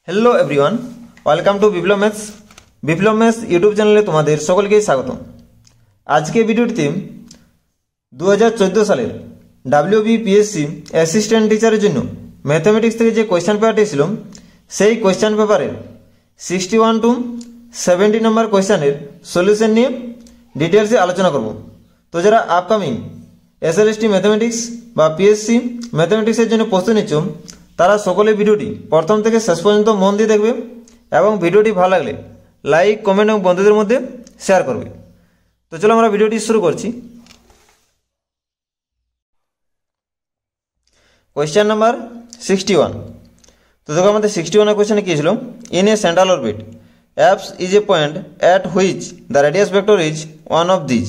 Hello everyone welcome to Viplav maths YouTube चैनले तुम्हारे सकलके स्वागत। आज के भिडियोটিতে 2014 সালের WBPSC অ্যাসিস্ট্যান্ট টিচারের জন্য ম্যাথমেটিক্স থেকে যে কোয়েশ্চেন পেপারটি ছিল সেই কোয়েশ্চেন পেপারের 61 টু 70 নম্বর কোয়েশ্চেনের সলিউশন নিয়ে ডিটেইলসে আলোচনা করব। তো যারা আপকামিং SLST ম্যাথমেটিক্স বা পিএসসি ম্যাথমেটিক্সের জন্য প্রস্তুতি নিচ্ছ তারা সকলে ভিডিওটি প্রথম থেকে শেষ পর্যন্ত মন দিয়ে দেখবে এবং ভিডিওটি ভালো লাগলে লাইক কমেন্ট এবং বন্ধুদের মধ্যে শেয়ার করবে। তো চলো আমরা ভিডিওটি শুরু করছি। Question number 61। তো দেখো আমাদের 61 কোয়েশ্চেনে কি ছিল, in a central orbit apps is a point at which the radius vector is one of these.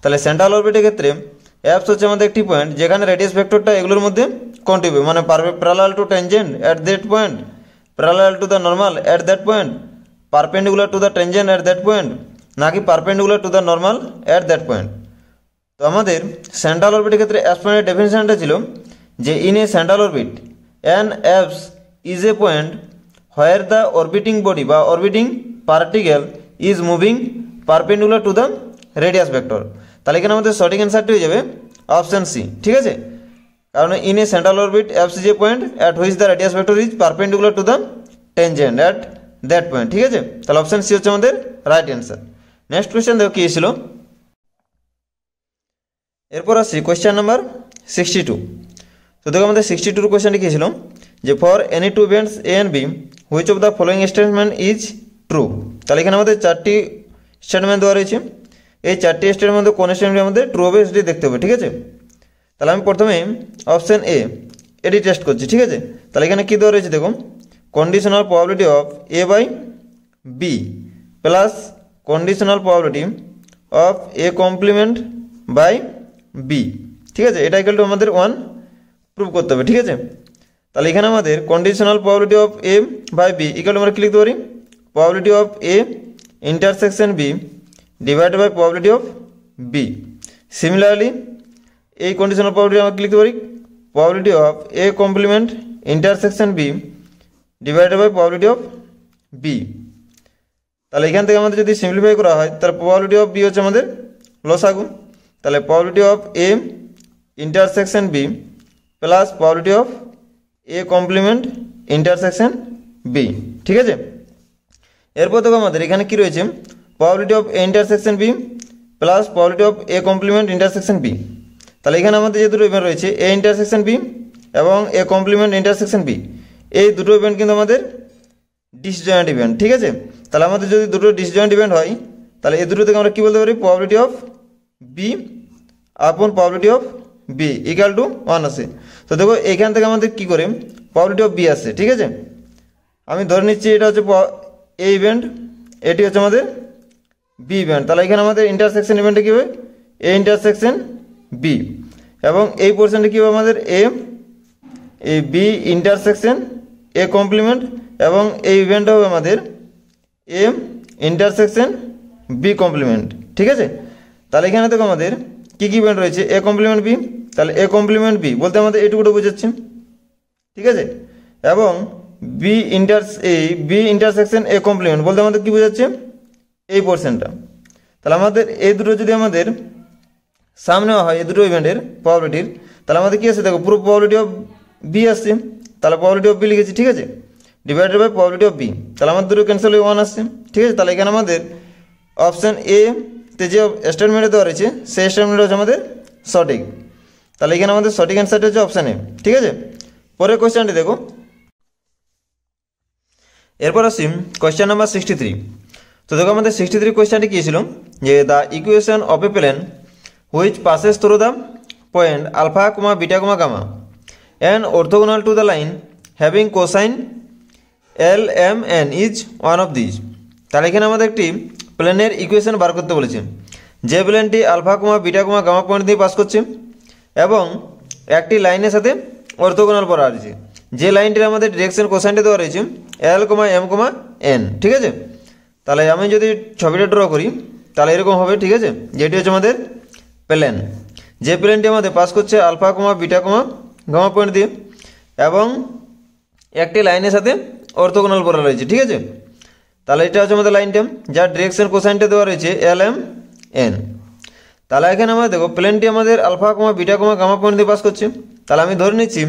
তাহলে সেন্ট্রাল অরবিটের ক্ষেত্রে অ্যাপস হচ্ছে আমাদের একটি পয়েন্ট যেখানে রেডিয়াস ভেক্টরটা এগুলোর মধ্যে কোনটি হবে, মানে parallel to tangent at that point, parallel to the normal at that point, perpendicular to the tangent at that point, নাকি perpendicular to the normal at that point. তো আমাদের সেন্ট্রাল অরবিটের ক্ষেত্রে অ্যাপস পয়েন্টের ডেফিনিশনটা ছিল যে in a central orbit an apse is a point where the orbiting body বা orbiting particle is moving perpendicular to the radius vector. তাহলে এখানে আমাদের সঠিক অ্যান্সারটি হয়ে যাবে অপশন সি, ঠিক আছে। কারণ in a central orbit apps is a point at which the radius vector is perpendicular to the tangent at that point, ঠিক আছে। তাহলে অপশন সি হচ্ছে আমাদের রাইট অ্যান্সার। নেক্সট কোয়েশ্চেন দেখো কি ছিল, এরপর আসছি কোয়েশ্চেন নাম্বার 62। তো দেখো আমাদের 62 কোয়েশ্চেনটি কি ছিল যে for any two events A and B which of the following statement is true. তাহলে এখানে আমাদের চারটি স্টেটমেন্ট দেওয়া রয়েছে, এই চারটি স্টেটমেন্টের মধ্যে কোন স্টেটমেন্ট আমাদের ট্রু হবে সেটি দেখতে হবে, ঠিক আছে। তাহলে আমি প্রথমে অপশন এ এটি টেস্ট করছি, ঠিক আছে। তাহলে এখানে কী দেওয়া রয়েছে দেখো, conditional probability of A by B plus conditional probability of A complement by B, ঠিক আছে। এটা ইকুয়াল টু আমাদের 1 প্রুভ করতে হবে, ঠিক আছে। তাহলে এখানে আমাদের conditional probability of A by B equal to আমরা কি লিখতে পারি, probability of A intersection B divided by probability of B. Similarly এই কন্ডিশনাল প্রবাবিলিটি আমরা কি লিখতে পারি, probability of A complement intersection B divided by probability of B. তাহলে এখান থেকে আমাদের যদি সিম্পলিফাই করা হয় তাহলে প্রবাবিলিটি অফ বি হচ্ছে আমাদের লসাগু। তাহলে probability of A intersection B plus probability of A complement intersection B, ঠিক আছে। এরপর দেখো আমাদের এখানে কি রয়েছে, probability of A intersection B plus probability of A complement intersection B. তাহলে এখানে আমাদের যে দুটো ইভেন্ট রয়েছে এ ইন্টারসেকশন বি এবং এ কমপ্লিমেন্ট ইন্টারসেকশন বি, এই দুটো ইভেন্ট কিন্তু আমাদের ডিসজয়েন্ট ইভেন্ট, ঠিক আছে। তাহলে আমাদের যদি দুটো ডিসজয়েন্ট ইভেন্ট হয় তাহলে এই দুটো থেকে আমরা কী বলতে পারি, probability of B upon probability of B equal to 1 আসে। তো দেখো এখান থেকে আমাদের কী করে প্রবাবিলিটি অফ বি আসছে, ঠিক আছে। আমি ধরে নিচ্ছি এটা হচ্ছে এ ইভেন্ট, এটি হচ্ছে আমাদের বি ইভেন্ট। তাহলে এখানে আমাদের ইন্টারসেকশন ইভেন্টে কী হবে, এ ইন্টারসেকশন বি, এবং এই পোর্শনটা কী হবে আমাদের A B intersection A complement, এবং এই ইভেন্টটা হবে আমাদের এ ইন্টারসেকশন বি কমপ্লিমেন্ট, ঠিক আছে। তাহলে এখানে দেখো আমাদের কী কী ইভেন্ট রয়েছে, এ কমপ্লিমেন্ট বি, তাহলে এ কমপ্লিমেন্ট বি বলতে আমাদের এইটুকুটা বোঝাচ্ছে, ঠিক আছে। এবং বি ইন্টারসেকশন এ কমপ্লিমেন্ট বলতে আমাদের কী বোঝাচ্ছে, এই পোর্শনটা। তাহলে আমাদের এই দুটো যদি আমাদের সামনে হয় এই দুটো ইভেন্টের প্রবাবিলিটির, তাহলে আমাদের কী আসছে দেখো, পুরো প্রবাবিলিটি অফ বি আসছে, তাহলে প্রবাবিলিটি অফ বি লিখেছি, ঠিক আছে, divided by probability of B. তাহলে আমাদের দুটো ক্যান্সেল হয়ে 1 আসছে, ঠিক আছে। তাহলে এখানে আমাদের অপশান এ তে যে স্টেটমেন্টে দেওয়া রয়েছে সেই স্টেটমেন্ট হচ্ছে আমাদের সঠিক। তাহলে এখানে আমাদের সঠিক অ্যান্সারটা হচ্ছে অপশান এ, ঠিক আছে। পরের কোয়েশ্চেনটি দেখো, এরপর আসি কোয়েশ্চেন নাম্বার 63। তো দেখো আমাদের 63 কোয়েশ্চেনটি কী ছিল যে the equation of a plane which passes through the point alpha, beta, gamma and orthogonal to the line having cosine L, M, N is one of these। তাহলে এখানে আমাদের একটি প্লেনের ইকুয়েশন বার করতে বলেছে, যে প্লেনটি আলফা, বিটা, গামা পয়েন্ট দিয়ে পাস করছে এবং একটি লাইনের সাথে অর্থোগোনাল করা রয়েছে, যে লাইনটির আমাদের ডিরেকশন কোসাইনটা দেওয়া রয়েছে L, M, N, ঠিক আছে। তাহলে আমি যদি ছবিটা ড্র করি তাহলে এরকম হবে, ঠিক আছে। যেটি হচ্ছে আমাদের প্লেন, যে প্লেনটি আমাদের পাস করছে আলফা, বিটা, গামা পয়েন্ট দিয়ে এবং একটি লাইনের সাথে অর্থোগোনাল বলা রয়েছে, ঠিক আছে। তাহলে এটা হচ্ছে আমাদের লাইনটা, যার ডিরেকশন কোসাইনটা দেওয়া রয়েছে LMN। তাহলে এখানে আমরা দেখো প্লেনটি আমাদের alpha comma beta comma gamma point দিয়ে পাস করছে। তাহলে আমি ধরে নিচ্ছি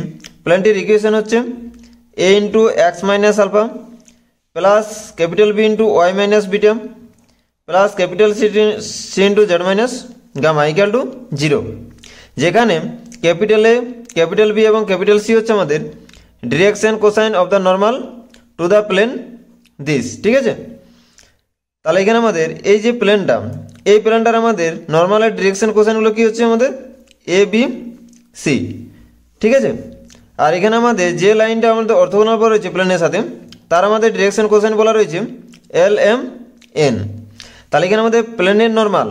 প্লেনটির ইকুয়েশন হচ্ছে A into x minus alpha plus capital B into y minus beta plus capital C into z minus gamma equal to 0, যেখানে ক্যাপিটাল A, ক্যাপিটাল B এবং ক্যাপিটাল C হচ্ছে আমাদের direction cosine of the normal to the plane this, ঠিক আছে। তাহলে এখানে আমাদের এই যে প্লেনটা, এই প্লেনটার আমাদের নর্মালের ডিরেকশন কোসাইনগুলো কি হচ্ছে আমাদের ABC, ঠিক আছে। আর এখানে আমাদের যে লাইনটা আমাদের অর্থোগোনাল বলা রয়েছে প্লেনের সাথে, তার আমাদের ডিরেকশন কোসাইন বলা রয়েছে LMN। তাহলে এখানে আমাদের প্লেনের নর্মাল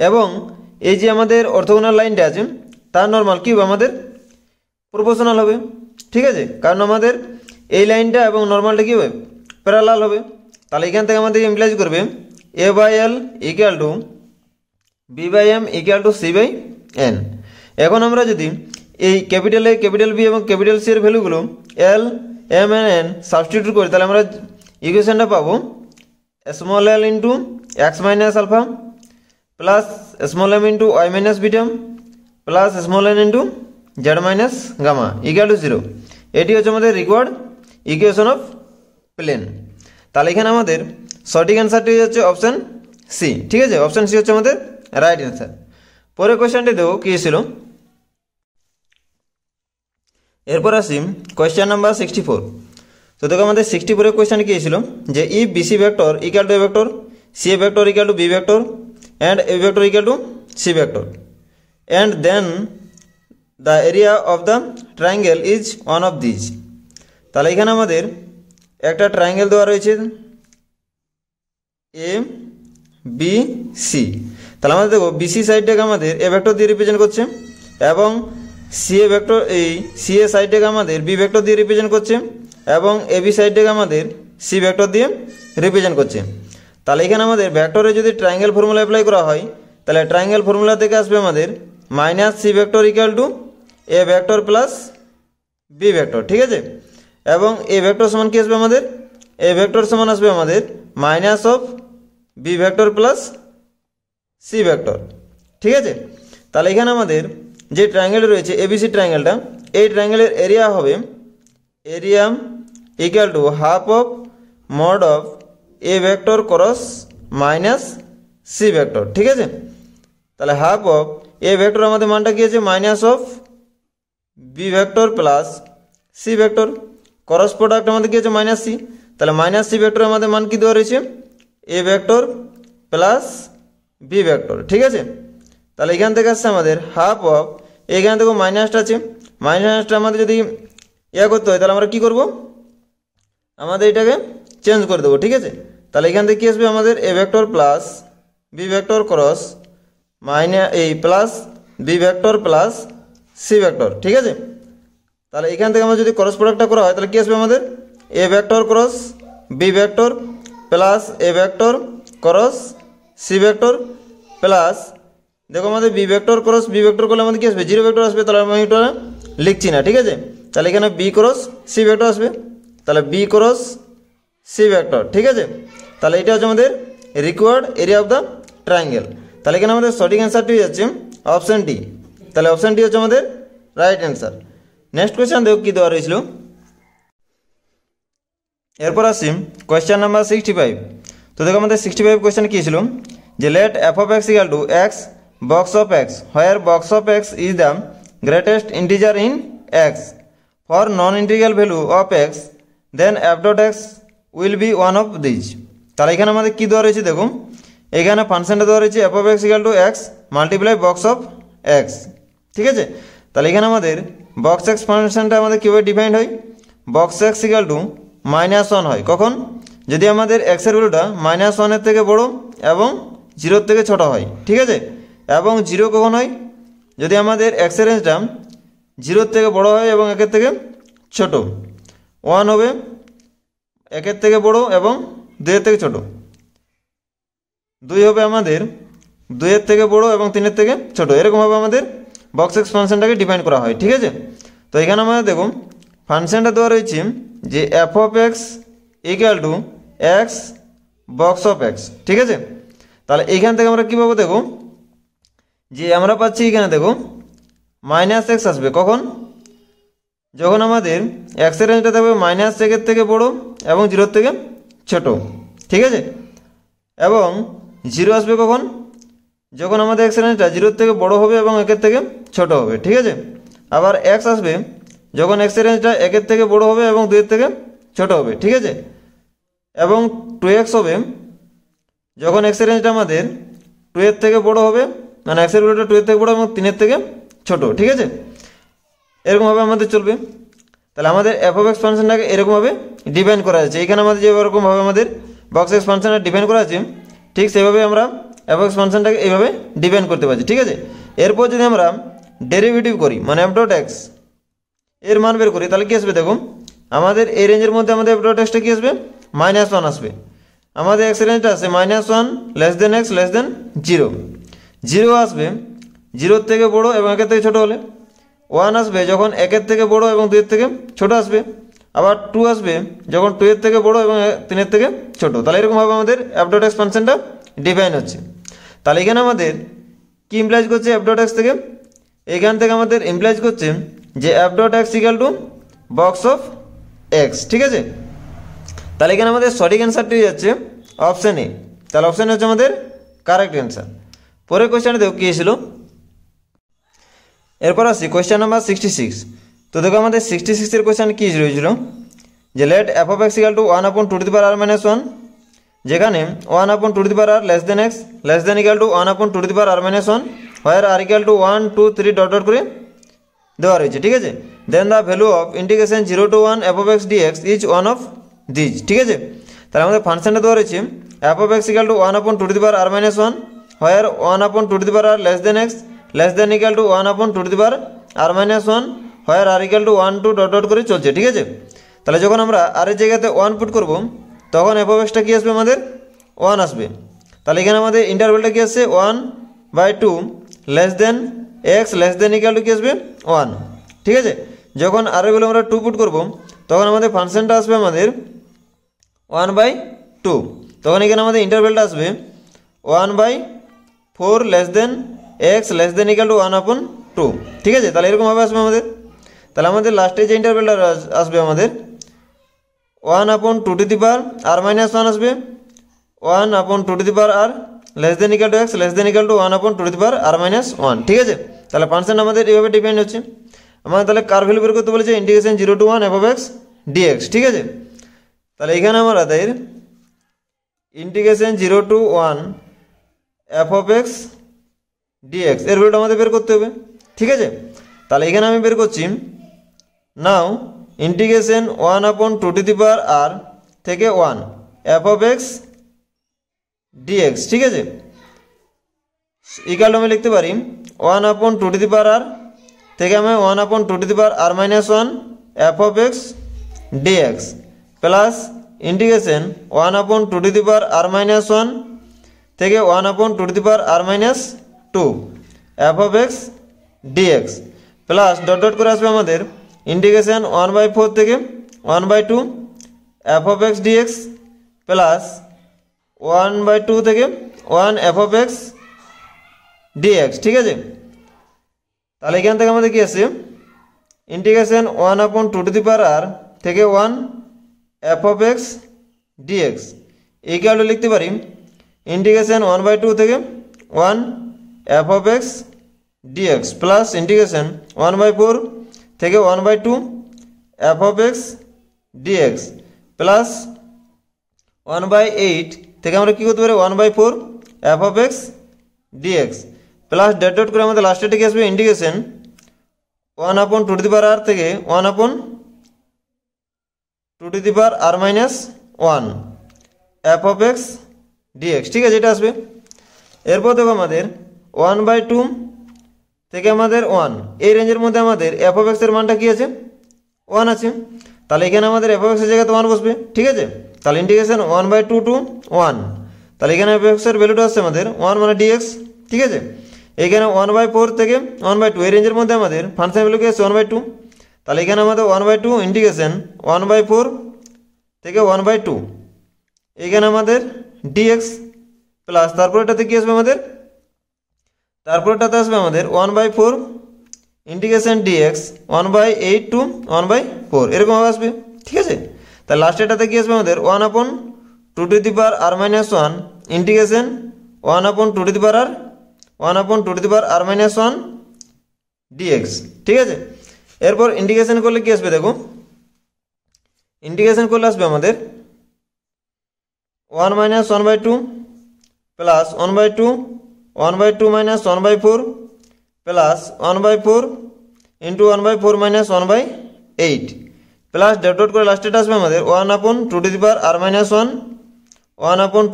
এবং এই যে আমাদের অর্থোগোনাল লাইনটা আছে তার নর্মাল কি হবে আমাদের প্রপোর্শনাল হবে, ঠিক আছে, কারণ আমাদের এই লাইনটা এবং নর্মালটা কি হবে প্যারালাল হবে। তাহলে এখান থেকে আমাদের ইমপ্লাইজ করবে A/L equal to B/M equal to C/N। এখন আমরা যদি এই ক্যাপিটাল A, ক্যাপিটাল B এবং ক্যাপিটাল C এর ভ্যালুগুলো L, M and N substitute করি, তাহলে আমরা ইকুয়েশনটা পাবো small l into x minus alpha plus small m into y minus beta plus small n into z minus gamma equal to 0। এটি হচ্ছে আমাদের রিকোয়ার্ড ইকুয়েশন অফ প্লেন। তাহলে এখানে আমাদের সঠিক অ্যান্সারটি হচ্ছে অপশান সি, ঠিক আছে, অপশান সি হচ্ছে আমাদের রাইট অ্যান্সার। পরের কোয়েশ্চেনটি দেখো কী ছিল। এরপর আসি কোয়েশ্চেন নাম্বার 64। তো দেখো আমাদের 64 এর কোয়েশ্চেন কী ছিল যে if BC vector equal to A vector, C A vector equal to B vector and A vector equal to C vector and then the area of the triangle is one of these. তাহলে এখানে আমাদের একটা triangle দেওয়া রয়েছে ABC। তাহলে আমাদের দেখো BC সাইডটাকে আমাদের এ ভেক্টর দিয়ে রিপ্রেজেন্ট করছে এবং সি এ ভেক্টর এই সি এ সাইডটাকে আমাদের বি ভেক্টর দিয়ে রিপ্রেজেন্ট করছে এবং এবি সাইডটাকে আমাদের সি ভেক্টর দিয়ে রিপ্রেজেন্ট করছে। তাহলে এখানে আমাদের ভেক্টরে যদি ট্রায়াঙ্গেল ফর্মুলা অ্যাপ্লাই করা হয়, তাহলে ট্রায়াঙ্গেল ফর্মুলা থেকে আসবে আমাদের minus C vector equal to A vector plus B vector, ঠিক আছে, এবং এ ভেক্টর সমান কি আসবে আমাদের এ ভেক্টর সমান আসবে আমাদের minus of B vector plus C vector, ঠিক আছে। তাহলে এখানে আমাদের যে ট্রায়াঙ্গেল রয়েছে এবিসি ট্রায়াঙ্গেলটা, এই ট্রায়াঙ্গেলের এরিয়া হবে area equal to half of mod of A vector cross minus C vector, ঠিক আছে। তাহলে হাফ অফ এ ভেক্টর আমাদের মানটা কি আছে minus of B vector plus C vector, cross product আমাদের কি আছে মাইনাস সি। তাহলে মাইনাস সি ভেক্টর আমাদের মান কি দেওয়া রয়েছে A vector plus B vector, ঠিক আছে। তাহলে এখান থেকে আসছে আমাদের হাফ অফ, এখান থেকে মাইনাসটা আছে, মাইনাসটা আমাদের যদি করতে হয় তাহলে আমরা কি করব আমাদের এটাকে চেঞ্জ করে দেবো, ঠিক আছে। তাহলে এখান থেকে কি আসবে আমাদের A vector plus B vector cross minus এই plus B vector plus C vector, ঠিক আছে। তাহলে এখান থেকে আমরা যদি ক্রস প্রোডাক্টটা করা হয় তাহলে কি আসবে আমাদের A vector cross B vector plus A vector cross C vector plus দেখো আমাদের B vector cross B vector করলে আমাদের কি আসবে জিরো ভেক্টর আসবে, তাহলে আমি এটা লিখছি না, ঠিক আছে। তাহলে এখানে বি ক্রস সি ভেক্টর আসবে, তাহলে বি ক্রস সি ভেক্টর, ঠিক আছে। তাহলে এটা হচ্ছে আমাদের required area of the triangle. তাহলে এখানে আমাদের সঠিক অ্যান্সারটি হয়ে যাচ্ছে অপশান ডি। তাহলে অপশান ডি হচ্ছে আমাদের রাইট অ্যান্সার। নেক্সট কোয়েশ্চেন দেখো কী দেওয়া রয়েছিল। এরপর আসি কোয়েশ্চেন নাম্বার 65। তো দেখো আমাদের 65 কোয়েশ্চেন কী ছিল যে let f of x equal to x box of x where box of x is the greatest integer in x for non integral value of x then f dot x will be one of these. তাহলে এখানে আমাদের কী দেওয়া রয়েছে দেখুন, এখানে ফাংশনটা দেওয়া রয়েছে f of x equal to x multiply box of x, ঠিক আছে। তাহলে এখানে আমাদের বক্স এক্স ফাংশনটা আমাদের কীভাবে ডিফাইন্ড হয়, বক্স এক্স ইকুয়াল টু -1 হয় কখন, যদি আমাদের এক্সের ভ্যালুটা -1 থেকে বড় এবং 0 থেকে ছোট হয়, ঠিক আছে। এবং 0 কখন হয়, যদি আমাদের এক্সের রেঞ্জটা 0 থেকে বড় হয় এবং 1 থেকে ছোট। 1 হবে 1 থেকে বড় এবং 2 থেকে ছোট, 2 হবে আমাদের 2 থেকে বড় এবং 3 থেকে ছোট। এরকমভাবে আমাদের বক্স এক্স ফাংশনটাকে ডিফাইন করা হয়, ঠিক আছে। তো এখানে আমাদের দেখুন ফাংশনটা দেওয়া রয়েছে যে F of x equal to x box of x, ঠিক আছে। তাহলে এইখান থেকে আমরা কী পাবো দেখো, যে আমরা পাচ্ছি এখানে দেখো মাইনাস এক্স আসবে কখন, যখন আমাদের এক্সের রেঞ্জটা থাকবে মাইনাস একের থেকে বড় এবং জিরোর থেকে ছোট, ঠিক আছে। এবং জিরো আসবে কখন, যখন আমাদের এক্সের রেঞ্জটা জিরোর থেকে বড় হবে এবং একের থেকে ছোট হবে, ঠিক আছে। আবার এক্স আসবে যখন এক্সের রেঞ্জটা একের থেকে বড় হবে এবং দুইয়ের থেকে ছোট হবে, ঠিক আছে। এবং টু এক্স হবে যখন এক্সের রেঞ্জটা আমাদের টু এর থেকে বড় হবে, মানে এক্সের ভ্যালুটা টু এর থেকে বড় এবং তিনের থেকে ছোট, ঠিক আছে। এরকমভাবে আমাদের চলবে। তাহলে আমাদের এফ অফ এক্স ফাংশনটাকে এরকমভাবে ডিফাইন করা আছে। এখানে আমাদের যেরকমভাবে আমাদের বক্স এক্স ফাংশনটা ডিফাইন করা আছে, ঠিক সেইভাবে আমরা এফ অফ এক্স ফাংশনটাকে এইভাবে ডিফাইন করতে পারছি, ঠিক আছে। এরপর যদি আমরা ডেরিভেটিভ করি, মানে এফ ডট এক্স এর মান বের করি, তাহলে কী আসবে দেখো, আমাদের এই রেঞ্জের মধ্যে আমাদের এফ ডট এক্সটা কী আসবে, মাইনাস ওয়ান আসবে। আমাদের এক্স রেঞ্জটা আছে minus one less than x less দেন জিরো। জিরো আসবে জিরোর থেকে বড় এবং একের থেকে ছোটো হলে, ওয়ান আসবে যখন একের থেকে বড় এবং দুইয়ের থেকে ছোট আসবে, আবার টু আসবে যখন টু এর থেকে বড় এবং তিনের থেকে ছোট। তাহলে এরকমভাবে আমাদের এফ ডট এক্স ফাংশনটা ডিফাইন হচ্ছে। তাহলে এখানে আমাদের কি ইমপ্লাইজ করছে এফ ডট এক্স থেকে, এখান থেকে আমাদের ইমপ্লাইজ করছে যে F dot x equal to box of x, ঠিক আছে। তাহলে এখানে আমাদের সঠিক অ্যান্সারটি যাচ্ছে অপশান এ। তাহলে অপশান হচ্ছে আমাদের কারেক্ট অ্যান্সার। পরের কোয়েশ্চেনে দেখো কী ছিল, এরপর আসি কোয়েশ্চেন নাম্বার 66। তো দেখো আমাদের 66-এর কোয়েশ্চেন কী রয়েছিল, যে let f of x equal to one upon two to the power r minus one, যেখানে one upon two to the power r less than x less than equal to one upon two to the power r minus one, where r equal to 1 2 3 dot dot করে দেওয়া রয়েছে, ঠিক আছে। Then the value of integration 0 to 1 f of x dx is one of these, ঠিক আছে। তাহলে আমাদের ফাংশনটা দেওয়া রয়েছে f of x equal to one upon two to the power r minus one, where one upon two to the power r less than x less than equal to one upon two to the power r minus one, where r equal to 1 2 dot dot করে চলছে, ঠিক আছে। তাহলে যখন আমরা আর এর জায়গাতে 1 put করবো, তখন এফ অফ এক্সটা কী আসবে, আমাদের 1 আসবে। তাহলে এখানে আমাদের ইন্টারভেলটা কী আসছে, 1/2 less than x less than equal to কী আসবে 1, ঠিক আছে। যখন আর এর ভ্যালু আমরা 2 পুট করবো, তখন আমাদের ফাংশনটা আসবে আমাদের 1/2, তখন এখানে আমাদের ইন্টারভেলটা আসবে 1/4 less than x less than equal to 1/2, ঠিক আছে। তাহলে এরকমভাবে আসবে আমাদের। তাহলে আমাদের লাস্টে যে ইন্টারভেলটা আসবে আমাদের 1/2 to the power r minus 1 আসবে, 1/2 to the power r less than equal to x less than equal to 1/2 to the power r minus 1, ঠিক আছে। তাহলে ফাংশন আমাদের এইভাবে ডিপেন্ড হচ্ছে। আমাদের তাহলে কার ভ্যালু বের করতে বলেছে, integration 0 to 1 f of x dx, ঠিক আছে। তাহলে এখানে আমাদের integration 0 to 1 f of x dx এর ভ্যালুটা আমাদের বের করতে হবে, ঠিক আছে। তাহলে এখানে আমি বের করছি, নাও integration 1/2 to the power r থেকে 1 এফ অফ এক্স ডিএক্স, ঠিক আছে, ইকাল আমি লিখতে পারি 1/2 টু দি পাওয়ার আর থেকে আমি 1/2 to the power r minus 1 f of x dx plus integration 1/2 to the power r minus 1 থেকে 1/2 to the power r minus 2 f of x dx plus dot dot করে আসবে আমাদের integration 1/4 থেকে 1/2 f of x dx plus 1/2 থেকে 1 f of x dx, ঠিক আছে। তাহলে এখান থেকে আমাদের কি আছে, integration 1/2 to the power r থেকে 1 f of x dx equal to লিখতে পারি ইন্টিগ্রেশন 1/2 থেকে 1 f of x dx plus integration 1/4 থেকে 1/2 f of x dx plus 1/8 থেকে আমরা কী করতে পারি 1/4 f of x dx plus dot dot করে আমাদের লাস্টে থেকে আসবে integration 1/2 to the power r থেকে 1/2 to the power r minus 1 f of x dx, ঠিক আছে, এটা আসবে। এরপর দেখো আমাদের 1/2 থেকে আমাদের 1 এই রেঞ্জের মধ্যে আমাদের এফ অফ এক্সের মানটা কী আছে 1 আছে। তাহলে এখানে আমাদের এফ অফ এক্সের জায়গাতে 1 বসবে, ঠিক আছে। তাহলে ইন্টিগ্রেশন 1/2 টু 1, তাহলে এখানে এফ এক্সের ভ্যালুটা আসছে আমাদের 1 মানে ডিএক্স, ঠিক আছে। এখানে 1/4 থেকে 1/2 এই রেঞ্জের মধ্যে আমাদের ফাংশন ভ্যালু কি আছে 1/2, তাহলে এখানে আমাদের 1/2 ইন্টিগ্রেশন 1/4 থেকে 1/2, এখানে আমাদের ডিএক্স প্লাস তারপরেটাতে কি আসবে আমাদের, তারপরেটাতে আসবে আমাদের 1/4 ইন্টিগ্রেশন ডিএক্স 1/8 টু 1/4 এরকম আসবে। ঠিক আছে, তাহলে লাস্টেরটাতে কি আসবে আমাদের 1/2 ইন্টিগ্রেশন 1/2 ডিএক্স। ঠিক আছে, এরপর ইন্টিগ্রেশন করলে কি আসবে দেখো, ইন্টিগ্রেশন করলে আসবে আমাদের 1 - 1/2 plus 1/2 1/2 - 1/4 plus 1/4 into 1/4 - 1/8 plus dot dot করে লাস্টেটা আসবে আমাদের 1/2 1/2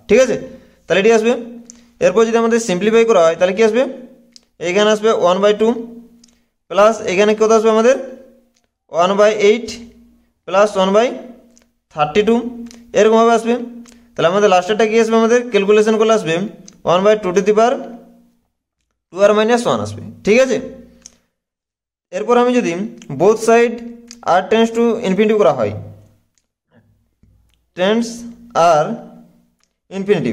ঠিক আছে, তাহলে এটি আসবে। এরপর যদি আমাদের সিম্পলিফাই করা হয় তাহলে কি আসবে, এইখানে আসবে 1/2 প্লাস এখানে কত আসবে আমাদের 1/8 প্লাস 1/32 এরকমভাবে আসবে। তাহলে আমাদের লাস্টেরটা কি আসবে, আমাদের ক্যালকুলেশন করলে আসবে 1/2 আসবে। ঠিক আছে, এরপর আমি যদি both side r tends to infinity করা হয়, tends r infinity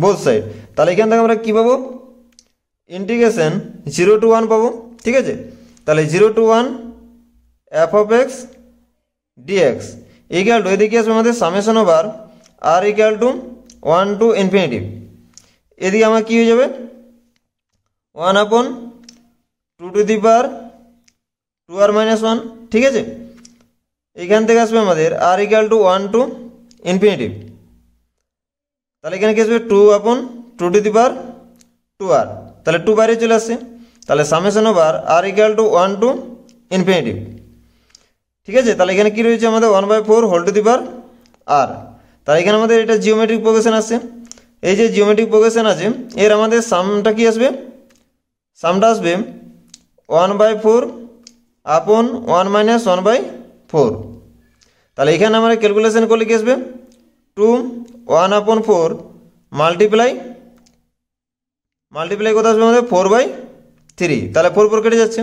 both side, তাহলে এখান থেকে আমরা কী পাবো, ইন্টিগ্রেশন 0 to 1 পাবো। ঠিক আছে, তাহলে 0 to 1 f of x dx equal to এদিকে আসবে আমাদের summation over r equal to 1 to infinity, এদিকে আমার কী হয়ে যাবে 1/2 ঠিক আছে, এইখান থেকে আসবে আমাদের আর ইকুয়াল টু 1 to ইনফিনিটি, তাহলে এখানে কি আসবে 2/2r, তাহলে 2 বাইরে চলে আসছে, তাহলে summation over r equal to 1 to infinity. ঠিক আছে, তাহলে এখানে কি রয়েছে আমাদের 1/4 তাহলে এখানে আমাদের এটা জিওমেট্রিক প্রোগ্রেশন আসছে, এই যে জিওমেট্রিক প্রোগ্রেশন আছে এর আমাদের সামটা কি আসবে, সামটা আসবে 1/4 আপন 1 - 1/4, তাহলে এখানে আমরা ক্যালকুলেশন করলে কি আসবে 2 1/4 মাল্টিপ্লাই কত আসবে আমাদের 4/3, তাহলে 4 কেটে যাচ্ছে,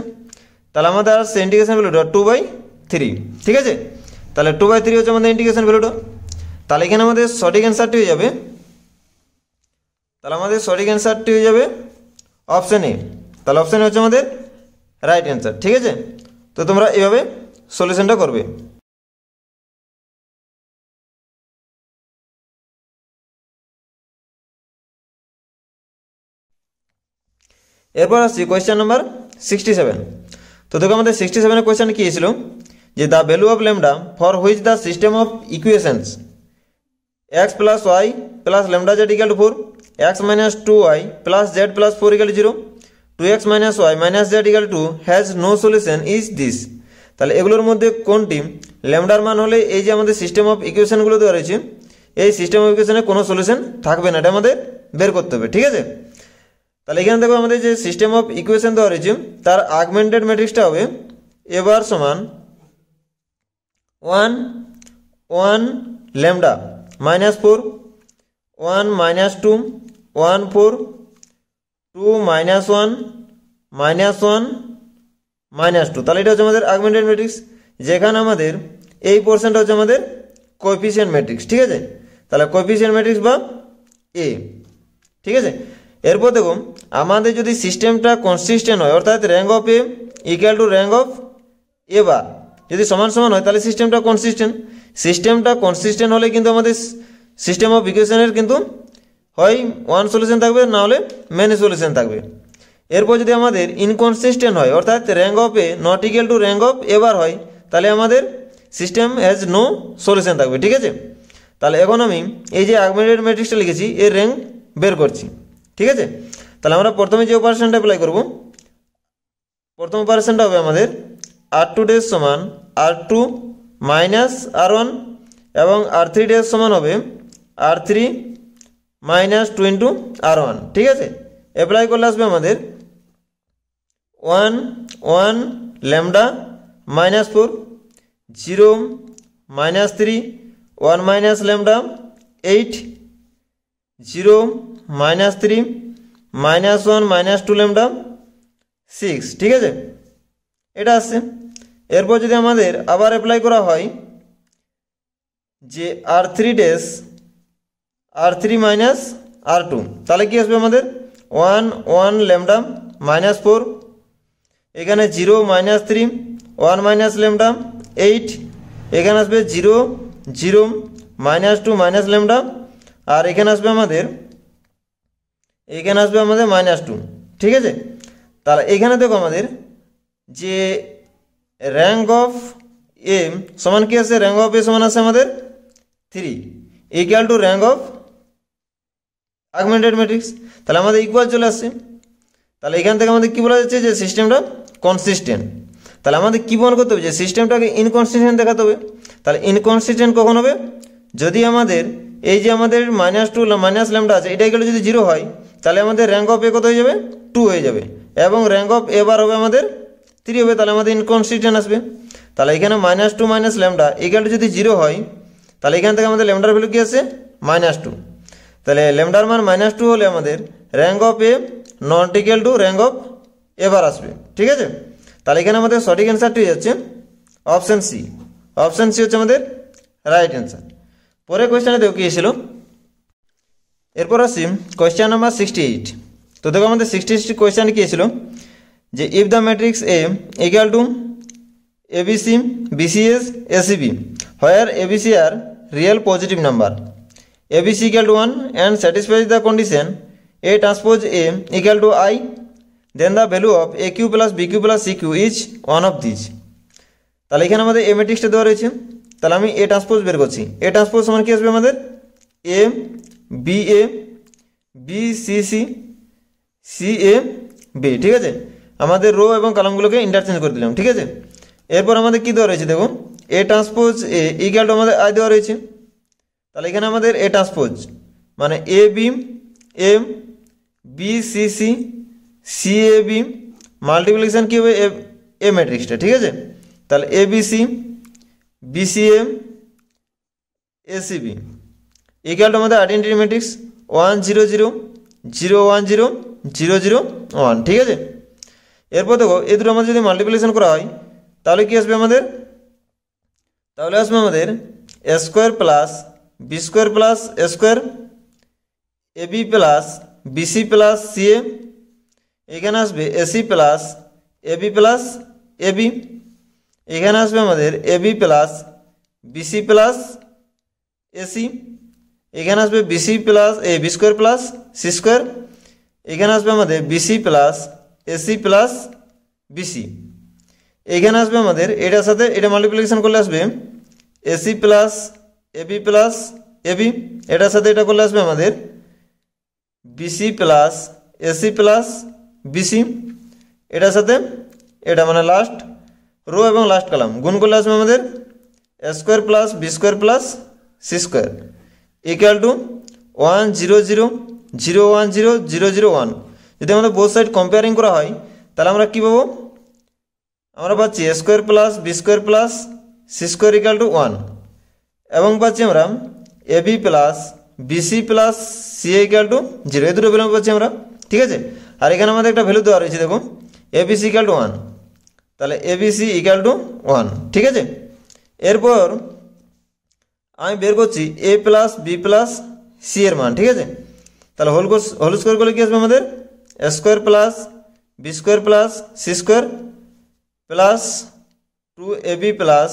তাহলে আমাদের আর ইন্টিগ্রেশন ভ্যালুটা 2/3। ঠিক আছে, তাহলে 2/3 হচ্ছে আমাদের ইন্টিগ্রেশন ভ্যালুটা, তাহলে এখানে আমাদের সঠিক অ্যান্সারটি হয়ে যাবে, অপশন এ, তাহলে অপশন এ হচ্ছে আমাদের রাইট অ্যান্সার। ঠিক আছে, তো তোমরা এভাবে সলিউশনটা করবে। এরপর আসছি কোয়েশ্চেন নাম্বার 67। তো দেখো আমাদের 67 কোয়েশ্চেন কি ছিল, যে the value of lambda for which the system of equations x plus y plus lambda z equal to 4, x minus 2y plus z plus 4 equal to 0, 2x minus y minus z equal to has no solution is this. তাহলে এগুলোর মধ্যে কোনটি ল্যামডার মান হলে এই যে আমাদের system of ইকুয়েশনগুলো দেওয়া রয়েছে এই সিস্টেম অফ ইকুয়েশনে কোনো সলিউশন থাকবে না, এটা আমাদের বের করতে হবে। ঠিক আছে, তাহলে এখানে দেখো আমাদের যে সিস্টেম অফ ইকুয়েশন দেওয়া রয়েছে তার আগমেন্টেড ম্যাট্রিক্সটা হবে এবার সমান 1 1 lambda minus 4 1 minus 2 1 4 2 minus 1 minus 1 minus 2, তাহলে এটা হচ্ছে আমাদের আগমেন্টেড ম্যাট্রিক্স, যেখানে আমাদের এই পোর্শনটা হচ্ছে আমাদের কোএফিসিয়েন্ট ম্যাট্রিক্স। ঠিক আছে, তাহলে কোএফিসিয়েন্ট ম্যাট্রিক্স বা এ। ঠিক আছে, এরপর দেখো আমাদের যদি সিস্টেমটা কনসিস্টেন্ট হয় অর্থাৎ rank of A equal to rank of A bar যদি সমান সমান হয় তাহলে সিস্টেমটা কনসিস্টেন্ট হলে কিন্তু আমাদের সিস্টেম অফ ইকুয়েশনের কিন্তু হয় ওয়ান সলিউশন থাকবে, না হলে মেনি সলিউশন থাকবে। এরপর যদি আমাদের ইনকনসিস্টেন্ট হয় অর্থাৎ rank of A not equal to rank of A bar হয় তাহলে আমাদের সিস্টেম হ্যাজ নো সলিউশন থাকবে। ঠিক আছে, তাহলে এখন আমি এই যে আগমেন্টেড ম্যাট্রিক্সটা লিখেছি এর র্যাঙ্ক বের করছি। ঠিক আছে, তাহলে আমরা প্রথমে যে অপারেশনটা অ্যাপ্লাই করব, প্রথম অপারেশনটা হবে আমাদের r2 ডেজ সমান r2 মাইনাস r1 এবং r3 ডেজ সমান হবে r3 মাইনাস 2 ইন্টু r1। ঠিক আছে, অ্যাপ্লাই করলে আসবে আমাদের 1 1 lambda minus 4 0 minus 3 1 minus lambda 8 0 minus 3 minus 1 minus 2 lambda 6, ঠিক আছে, এটা আসছে। এরপর যদি আমাদের আবার অ্যাপ্লাই করা হয় যে R3 মাইনাস R2, তাহলে কি আসবে আমাদের 1 ল্যামডা মাইনাস 4, এখানে 0 মাইনাস 3 1 মাইনাস ল্যামডা 8, এখানে আসবে 0 0 মাইনাস 2 মাইনাস ল্যামডা, আর এখানে আসবে আমাদের মাইনাস 2, ঠিক আছে। তাহলে এখানে দেখো আমাদের যে র্যাঙ্ক অফ এ সমান কি আছে, র্যাঙ্ক অফ এ সমান আছে আমাদের 3 equal to rank of augmented matrix. তাহলে আমাদের ইকুয়াল চলে আসছে। তাহলে এখান থেকে আমাদের কি বলা যাচ্ছে যে সিস্টেমটা কনসিস্টেন্ট। তাহলে আমাদের কি প্রমাণ করতে হবে যে সিস্টেমটাকে ইনকনসিস্টেন্ট দেখাতে হবে। তাহলে ইনকনসিস্টেন্ট কখন হবে, যদি আমাদের এই যে আমাদের -2 মাইনাস ল্যামডা আছে এটা গেলে যদি 0 হয়, তাহলে আমাদের র্যাঙ্ক অফ এ কত হয়ে যাবে, 2 হয়ে যাবে, এবং র্যাঙ্ক অফ এ বার হবে আমাদের 3 হবে, তাহলে আমাদের ইনকনসিস্টেন্ট আসবে। তাহলে এখানে -2 মাইনাস ল্যামডা ইকুয়াল টু যদি 0 হয়, তাহলে এখান থেকে আমাদের ল্যামডার ভ্যালু কি আছে, -2। তাহলে ল্যামডার মান -2 হলে আমাদের rank of A not equal to rank of A bar আসবে, ঠিক আছে। তাহলে এখানে আমাদের সঠিক অ্যান্সারটি হয়ে যাচ্ছে অপশান সি। অপশান সি হচ্ছে আমাদের রাইট অ্যান্সার। পরে কোয়েশ্চেনে দেখো কি ছিল, এরপর আসি কোয়েশ্চেন নাম্বার 68। তো দেখো আমাদের 68 কোয়েশ্চেন কি ছিল যে if the matrix A equal two ABC, BCS, ACB, where ABC are real positive number, ABC equal to 1 and satisfies the condition A transpose A equal to I, then the value of AQ plus BQ plus CQ is one of these. তাহলে এখানে আমাদের এ ম্যাট্রিক্সটা দেওয়া রয়েছে, তাহলে আমি এ transpose বের করছি। এ transpose সমান কি আসবে আমাদের এ B A B C C C A B, ঠিক আছে। আমাদের রো এবং কলামগুলোকে ইন্টারচেঞ্জ করে দিলাম, ঠিক আছে। এরপর আমাদের কি দেওয়া রয়েছে দেখো, A transpose A equal to আমাদের আই দেওয়া রয়েছে। তাহলে এখানে আমাদের এ ট্রান্সপোজ মানে A B A B C C C A B multiplication কী হবে এ ম্যাট্রিক্সটা, ঠিক আছে। তাহলে A B C BCA ACB equal to আমাদের আইডেন্টিটি ম্যাট্রিক্স 1 0 0 0 1 0 0 0 1, ঠিক আছে। এরপর দেখো এই দুটো আমাদের যদি মাল্টিপ্লিকেশন করা হয় তাহলে কি আসবে আমাদের, তাহলে আসবে আমাদের A square plus B square plus A square AB plus BC plus CA, এখানে আসবে AC plus AB plus AB, এখানে আসবে আমাদের AB plus BC plus AC, এখানে আসবে BC plus A B square plus C square, এখানে আসবে আমাদের BC plus AC plus BC, এখানে আসবে আমাদের এটার সাথে এটা মাল্টিপ্লিকেশন করলে আসবে AC plus AB plus AB, এটার সাথে এটা করলে আসবে আমাদের BC plus AC plus BC, এটার সাথে এটা মানে লাস্ট রো এবং লাস্ট কলাম গুণ করলে আসবে আমাদের A square plus B square plus C square equal to 1 0 0 0 1 0 0 0 1। যদি আমাদের বোথ সাইড কম্পেয়ারিং করা হয় তাহলে আমরা কী পাবো, আমরা পাচ্ছি A square plus B square plus C square equal to 1, এবং পাচ্ছি আমরা A B plus BC plus C equal to 0, এই দুটো ভ্যালু পাচ্ছি আমরা, ঠিক আছে। আর এখানে আমাদের একটা ভ্যালু দেওয়া রয়েছে দেখো এবিসি ইকুয়াল টু 1, তাহলে এবিসি ইকুয়াল টু 1, ঠিক আছে। এরপর আমি বের করছি এ প্লাস বি প্লাস সি এর মান, ঠিক আছে। তাহলে হোল স্কোয়ার করলে কি আসবে আমাদের A square plus B square plus C square plus 2ab plus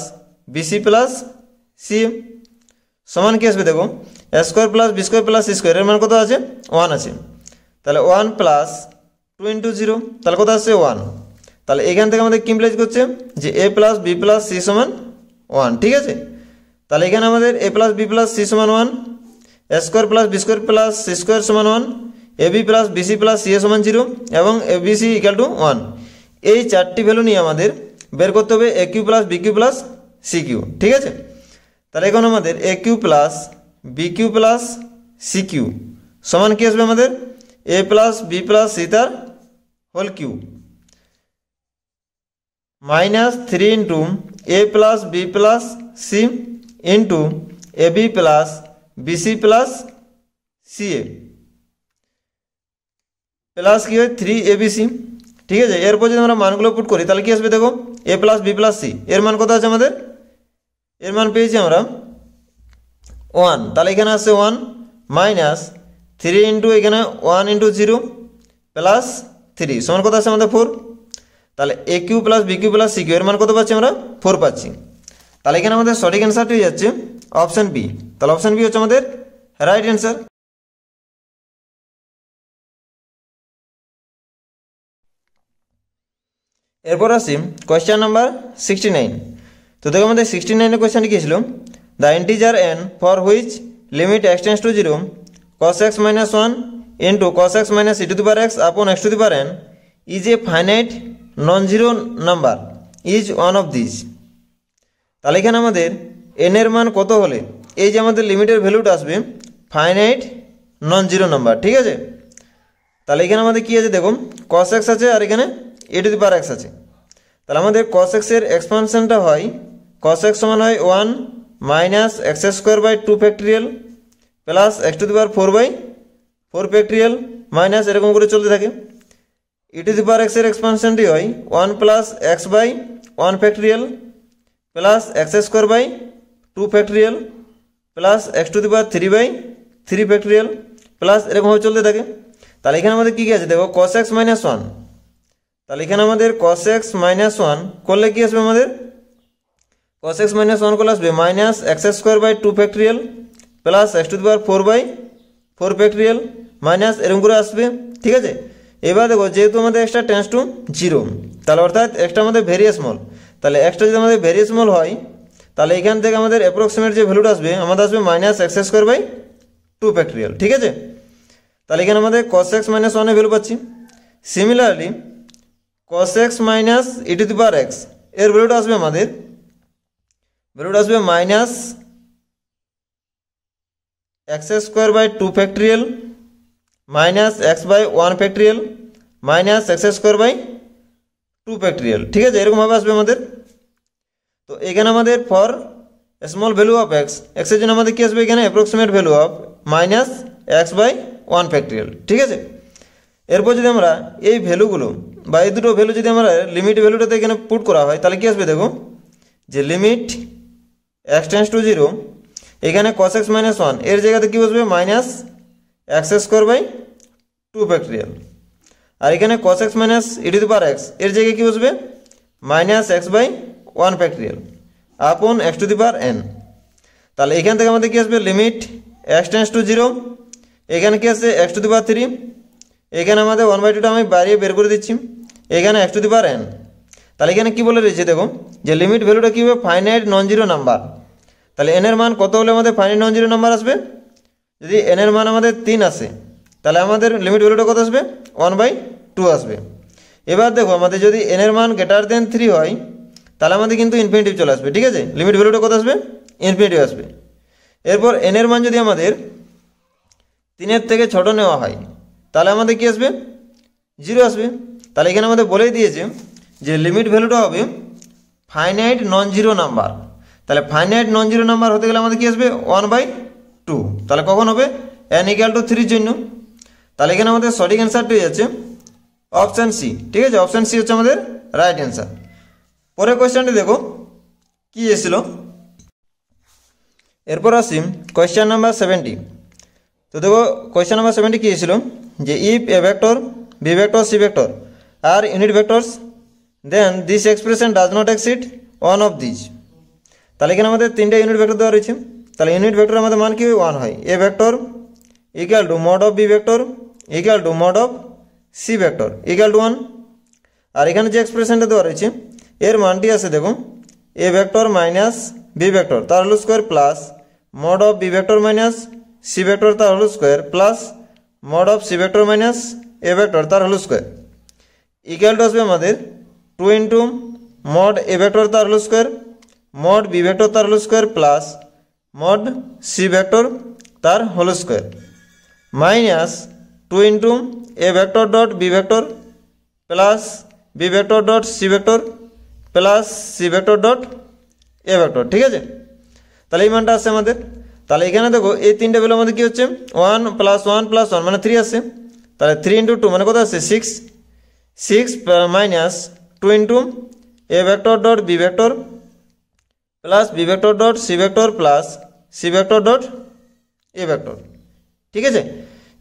BC plus C সমান কি আসবে দেখো A square plus B square plus C square এর মান কত আছে 1 আছে, তাহলে 1 প্লাস 2 ইন্টু 0 তাহলে কত আসছে 1। তাহলে এখান থেকে আমাদের কি ইমপ্লাইজ করছে যে A plus B plus C সমান 1, ঠিক আছে। তাহলে এখানে আমাদের A plus B plus C সমান 1, A square plus B square plus C square সমান 1, A B plus BC plus C A সমান 0 এবং A B C equal to 1। এই চারটি ভ্যালু নিয়ে আমাদের বের করতে হবে A cube plus B cube plus C cube, ঠিক আছে। তাহলে এখন আমাদের এ cube plus B cube plus C cube সমান কি আসবে আমাদের A plus B plus C তার whole cube minus 3 into A plus B plus C into A B plus BC plus C A plus কি হয় 3 এবিসি, ঠিক আছে। এরপর যদি আমরা মানগুলো পুট করি তাহলে কি আসবে দেখো, এ প্লাস বি প্লাস সি এর মান কত আছে আমাদের, এর মান পেয়েছি আমরা 1, তাহলে এখানে আসছে 1 মাইনাস 3 ইন্টু এখানে 1 ইন্টু 0 প্লাস 3 সমান কত আছে আমাদের 4, তাহলে A cube plus B cube plus C cube এর মান কত পাচ্ছি আমরা 4 পাচ্ছি। তাহলে এখানে আমাদের সঠিক অ্যান্সারটি হয়ে যাচ্ছে অপশান বি। তাহলে অপশান বি হচ্ছে আমাদের রাইট অ্যান্সার। এরপর আসি কোয়েশ্চেন নাম্বার 69। তো দেখো আমাদের 69 এর কোয়েশ্চেনটি কি ছিল, the integer N for which limit x tends to 0 cos x minus 1 into cos x minus e to the power x upon x to the power n is a finite non-zero number is one of these। তাহলে এখানে আমাদের n এর মান কত হলে এই যে আমাদের লিমিটের ভ্যালুটা আসবে ফাইনাইট নন জিরো নাম্বার, ঠিক আছে। তাহলে এখানে আমাদের কি আছে দেখো, cos x আছে আর এখানে e to the power x আছে। তাহলে আমাদের cos x এর এক্সপানশনটা হয় cos x সমান হয় 1 minus x square by 2 factorial plus x to the power 4 by 4 factorial minus এরকম করে চলতে থাকে। ই টু দি পাওয়ার এক্স এর এক্সপানশনটি হয় 1 plus x by 1 factorial plus x square by 2 factorial plus x to the power 3 by 3 factorial plus এরকমভাবে চলতে থাকে। তাহলে এখানে আমাদের কী কী আছে দেখো, cos x মাইনাস 1, তাহলে এখানে আমাদের cos x মাইনাস 1 করলে কী আসবে আমাদের, cos x মাইনাস 1 করলে আসবে minus x square by 2 factorial plus x to the power 4 by 4 factorial minus এরকম করে আসবে, ঠিক আছে। এবার দেখো যেহেতু আমাদের এক্সটা টেন্ডস টু 0, তাহলে অর্থাৎ এক্সটা আমাদের ভেরি স্মল, তাহলে এক্সটা যদি আমাদের ভেরি স্মল হয় তাহলে এখান থেকে আমাদের অ্যাপ্রক্সিমেট যে ভ্যালুটা আসবে আমাদের আসবে minus x square by 2 factorial, ঠিক আছে। তাহলে এখানে আমাদের cos x মাইনাস 1 এর ভ্যালু পাচ্ছি। Similarly cos x minus E to the power x এর ভ্যালুটা আসবে আমাদের, ভ্যালুটা আসবে minus x square by 2 factorial minus x by 1 factorial minus x square by 2 factorial, ঠিক আছে, এরকমভাবে আসবে আমাদের। তো এখানে আমাদের for small value of x, এক্সের জন্য আমাদের কী আসবে এখানে approximate value of minus x by 1 factorial, ঠিক আছে। এরপর যদি আমরা এই ভ্যালুগুলো বা এই দুটো ভ্যালু যদি আমরা লিমিট ভ্যালুটাতে এখানে পুট করা হয় তাহলে কী আসবে দেখো, যে লিমিট এক্স টেন্ডস টু 0 এখানে cos x মাইনাস 1 এর জায়গাতে কী বসবে minus x square by 2 factorial, আর এখানে cos x minus E to the power x এর জায়গায় কী বসবে minus x by 1 factorial upon x to the power n। তাহলে এখান থেকে আমাদের কী আসবে লিমিট এক্স টেন্ডস টু 0, এখানে কী আসছে এক্স টু দি পাওয়ার 3, এখানে আমাদের 1/2টা আমি বাড়িয়ে বের করে দিচ্ছি, এখানে x to the power n। তাহলে এখানে কী বলে রয়েছে দেখো, যে লিমিট ভ্যালুটা কী হবে ফাইনাইট নন জিরো নাম্বার। তাহলে n এর মান কত হলে আমাদের ফাইনাইট নন জিরো নাম্বার আসবে, যদি n এর মান আমাদের 3 আসে তাহলে আমাদের লিমিট ভ্যালুটা কত আসবে 1/2 আসবে। এবার দেখো আমাদের যদি n এর মান গ্রেটার দেন 3 হয় তাহলে আমাদের কিন্তু ইনফিনিটিভ চলে আসবে, ঠিক আছে, লিমিট ভ্যালুটা কত আসবে ইনফিনিটিভ আসবে। এরপর n এর মান যদি আমাদের 3 থেকে ছোট নেওয়া হয় তাহলে আমাদের কি আসবে 0 আসবে। তাহলে এখানে আমাদের বলেই দিয়েছে যে লিমিট ভ্যালুটা হবে ফাইনাইট নন জিরো নাম্বার। তাহলে ফাইনাইট নন জিরো নাম্বার হতে গেলে আমাদের কি আসবে 1/2, তাহলে কখন হবে n = 3 জন্য। তাহলে এখানে আমাদের সঠিক অ্যান্সারটি হয়ে যাচ্ছে অপশান সি, ঠিক আছে, অপশান সি হচ্ছে আমাদের রাইট অ্যান্সার। পরের কোয়েশ্চেনটি দেখো কি এসেছিল। এরপর আসি কোয়েশ্চেন নাম্বার 70। তো দেখো কোয়েশ্চেন নাম্বার 70 কি এসেছিল, যে if A vector B vector C vector are unit vectors then this expression does not exceed one of this. তাহলে এখানে আমাদের 3টা ইউনিট ভেক্টর দেওয়া রয়েছে। তাহলে ইউনিট ভেক্টর আমাদের মান কি 1 হয়, A vector equal to mod of B vector equal to mod of C vector equal to 1। আর এখানে যে এক্সপ্রেশনটা দেওয়া রয়েছে এর মানটি আছে দেখো, A vector minus B vector তার whole square plus mod of B vector minus C vector তার whole square plus mod of C vector minus A vector তার হোল স্কোয়ার ইকুয়াল টু আসবে আমাদের 2 ইন্টু মড এ ভেক্টর তার whole square mod B vector তার whole square plus mod C vector তার whole square minus 2 into A vector dot B vector plus B vector dot C vector plus C vector dot A vector, ঠিক আছে। তাহলে এই মানটা আসছে আমাদের। তাহলে এখানে দেখো এই 3টে ভ্যালু আমাদের কী হচ্ছে 1 + 1 + 1 মানে 3 আসছে। তাহলে 3 × 2 মানে কত আসছে 6। 6 minus 2 into A vector dot B vector plus B vector dot C vector plus C vector dot A vector. ঠিক আছে,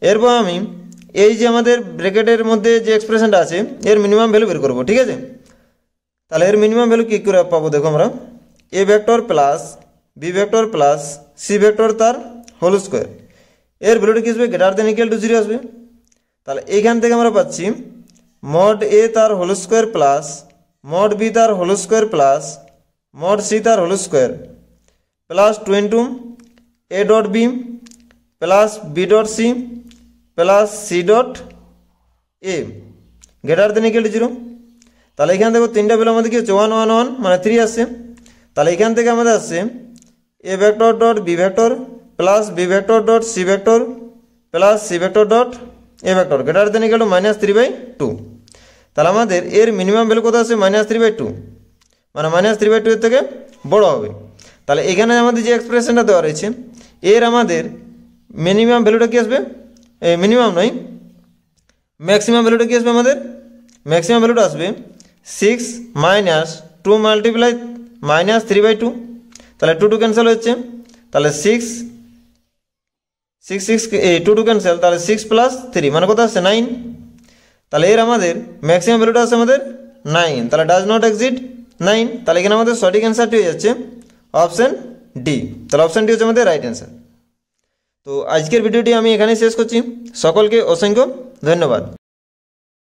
এরপর আমি এই যে আমাদের ব্র্যাকেটের মধ্যে যে এক্সপ্রেশনটা আছে এর মিনিমাম ভ্যালু বের করবো। ঠিক আছে, তাহলে এর মিনিমাম ভ্যালু কী করে পাবো দেখো আমরা, A vector plus B vector plus C vector তার হোল স্কোয়ার, এর ভ্যালুটা কী আসবে, গ্রেটার দেন ইকুয়াল টু 0 আসবে। তাহলে এইখান থেকে আমরা পাচ্ছি মড এ তার whole square plus mod B তার whole square plus mod C তার whole square plus 2 into A dot B plus B dot C plus C dot A greater than equal to 0। তাহলে এখান থেকে তিনটা value আমাদের কি হচ্ছে 1 1 1 মানে 3 আসছে। তাহলে এখান থেকে আমাদের আসছে A vector dot B vector plus B vector dot C vector plus C vector dot A vector greater than equal to -3/2। তাহলে আমাদের এর মিনিমাম ভ্যালু কত আছে -3/2, মানে -3/2 এর থেকে বড় হবে। তাহলে এখানে আমাদের যে এক্সপ্রেশনটা দেওয়া রয়েছে এর আমাদের মিনিমাম ভ্যালুটা কি আসবে, মিনিমাম নয় ম্যাক্সিমাম ভ্যালুটা কি আসবে, আমাদের ম্যাক্সিমাম ভ্যালুটা আসবে 6 মাইনাস 2 মাল্টিপ্লাই -3/2। তাহলে 2 2 ক্যান্সেল হচ্ছে, তাহলে 6 2 2 ক্যান্সেল, তাহলে 6 প্লাস 3 মানে কত আসছে 9। তাহলে এর আমাদের ম্যাক্সিমাম ভ্যালুটা আছে আমাদের 9, তাহলে ডাজ নট এক্সিড 9। তাহলে এখানে আমাদের সঠিক অ্যান্সারটি হয়ে যাচ্ছে অপশান ডি। তাহলে অপশান ডি হচ্ছে আমাদের রাইট অ্যান্সার। তো আজকের ভিডিওটি আমি এখানেই শেষ করছি। সকলকে অসংখ্য ধন্যবাদ।